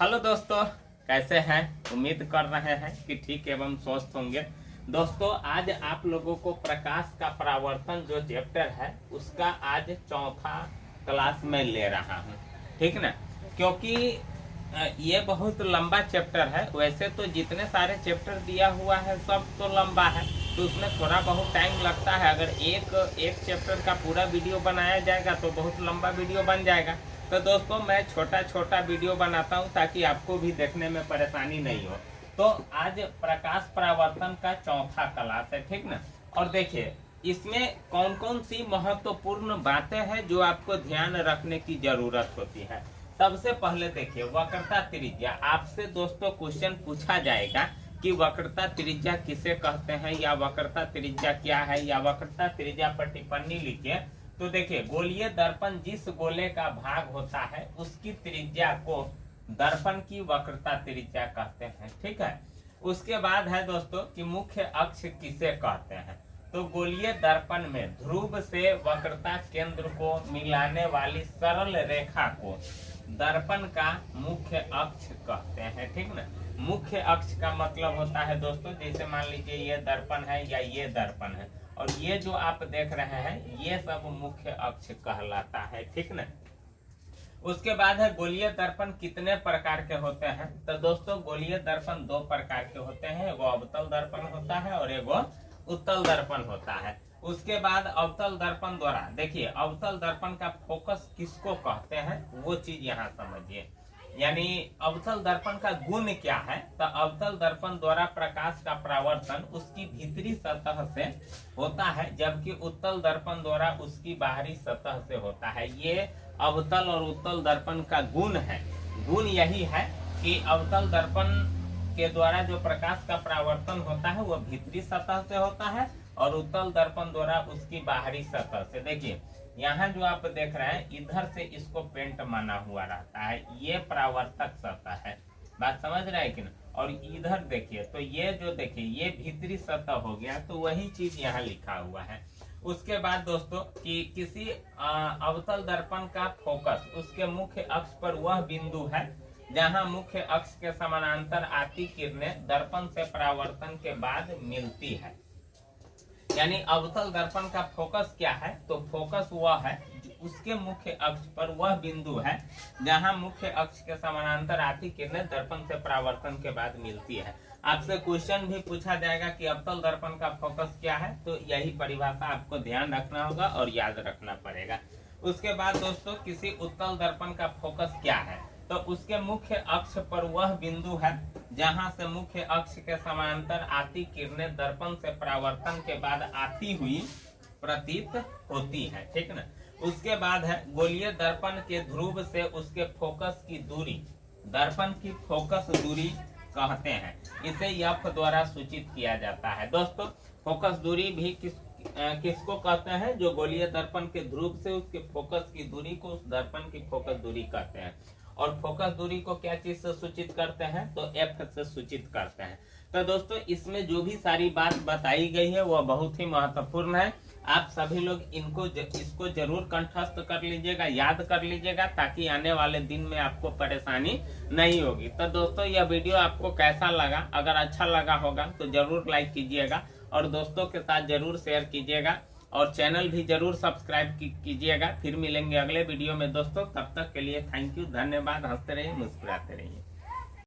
Hello दोस्तों, कैसे हैं? उम्मीद कर रहे हैं कि ठीक एवं स्वस्थ होंगे। दोस्तों, आज आप लोगों को प्रकाश का परावर्तन जो चैप्टर है उसका आज चौथा क्लास में ले रहा हूं, ठीक ना। क्योंकि ये बहुत लंबा चैप्टर है। वैसे तो जितने सारे चैप्टर दिया हुआ है सब तो लंबा है, तो उसमें थोड़ा बहुत टाइम लगता है। अगर एक चैप्टर का पूरा वीडियो बनाया जाएगा तो बहुत लंबा वीडियो बन जाएगा। तो दोस्तों, मैं छोटा छोटा वीडियो बनाता हूं ताकि आपको भी देखने में परेशानी नहीं हो। तो आज प्रकाश परावर्तन का चौथा क्लास है, ठीक ना। और देखिए, इसमें कौन कौन सी महत्वपूर्ण बातें हैं जो आपको ध्यान रखने की जरूरत होती है। सबसे पहले देखिए, वक्रता त्रिज्या। आपसे दोस्तों क्वेश्चन पूछा जाएगा कि वक्रता त्रिज्या किसे कहते हैं, या वक्रता त्रिज्या क्या है, या वक्रता त्रिज्या पर टिप्पणी लिखिए। तो देखिए, गोलीय दर्पण जिस गोले का भाग होता है उसकी त्रिज्या को दर्पण की वक्रता त्रिज्या कहते हैं, ठीक है। उसके बाद है दोस्तों कि मुख्य अक्ष किसे कहते हैं। तो गोलीय दर्पण में ध्रुव से वक्रता केंद्र को मिलाने वाली सरल रेखा को दर्पण का मुख्य अक्ष कहते हैं, ठीक ना। मुख्य अक्ष का मतलब होता है दोस्तों, जैसे मान लीजिए ये दर्पण है या ये दर्पण है, और ये जो आप देख रहे हैं ये सब मुख्य अक्ष कहलाता है, ठीक ना। उसके बाद है गोलीय दर्पण कितने प्रकार के होते हैं। तो दोस्तों, गोलीय दर्पण दो प्रकार के होते हैं, एगो अवतल दर्पण होता है और एगो उत्तल दर्पण होता है। उसके बाद अवतल दर्पण द्वारा, देखिए अवतल दर्पण का फोकस किसको कहते हैं वो चीज यहाँ समझिए। यानी अवतल दर्पण का गुण क्या है। तो अवतल दर्पण द्वारा प्रकाश का परावर्तन उसकी भीतरी सतह से होता है, जबकि उत्तल दर्पण द्वारा उसकी बाहरी सतह से होता है। ये अवतल और उत्तल दर्पण का गुण है। गुण यही है कि अवतल दर्पण के द्वारा जो प्रकाश का परावर्तन होता है वह भीतरी सतह से होता है, और उत्तल दर्पण द्वारा उसकी बाहरी सतह से। देखिए यहाँ जो आप देख रहे हैं, इधर से इसको पेंट माना हुआ रहता है, ये परावर्तक सतह है। बात समझ रहे हैं कि ना। और इधर देखिए, तो ये जो देखिए ये भीतरी सतह हो गया, तो वही चीज यहाँ लिखा हुआ है। उसके बाद दोस्तों कि किसी अवतल दर्पण का फोकस उसके मुख्य अक्ष पर वह बिंदु है जहाँ मुख्य अक्ष के समानांतर आती किरणें दर्पण से परावर्तन के बाद मिलती है। यानी अवतल दर्पण का फोकस क्या है। तो फोकस वह है उसके मुख्य अक्ष पर वह बिंदु है जहां मुख्य अक्ष के समानांतर आती किरणें दर्पण से परावर्तन के बाद मिलती है। आपसे क्वेश्चन भी पूछा जाएगा कि अवतल दर्पण का फोकस क्या है, तो यही परिभाषा आपको ध्यान रखना होगा और याद रखना पड़ेगा। उसके बाद दोस्तों, किसी उत्तल दर्पण का फोकस क्या है। तो उसके मुख्य अक्ष पर वह बिंदु है जहां से मुख्य अक्ष के समानांतर आती किरणें दर्पण से परावर्तन के बाद आती हुई प्रतीत होती है, ठीक ना। उसके बाद है गोलीय दर्पण के ध्रुव से उसके फोकस की दूरी दर्पण की फोकस दूरी कहते हैं। इसे एफ द्वारा सूचित किया जाता है। दोस्तों, फोकस दूरी भी किसको कहते हैं। जो गोलीय दर्पण के ध्रुव से उसके फोकस की दूरी को उस दर्पण की फोकस दूरी कहते हैं। और फोकस दूरी को क्या चीज से सूचित करते हैं, तो एफ से सूचित करते हैं। तो दोस्तों, इसमें जो भी सारी बात बताई गई है वह बहुत ही महत्वपूर्ण है। आप सभी लोग इसको जरूर कंठस्थ कर लीजिएगा, याद कर लीजिएगा, ताकि आने वाले दिन में आपको परेशानी नहीं होगी। तो दोस्तों, यह वीडियो आपको कैसा लगा। अगर अच्छा लगा होगा तो जरूर लाइक कीजिएगा और दोस्तों के साथ जरूर शेयर कीजिएगा, और चैनल भी जरूर सब्सक्राइब कीजिएगा। फिर मिलेंगे अगले वीडियो में दोस्तों। तब तक के लिए थैंक यू, धन्यवाद। हंसते रहिए, मुस्कुराते रहिए।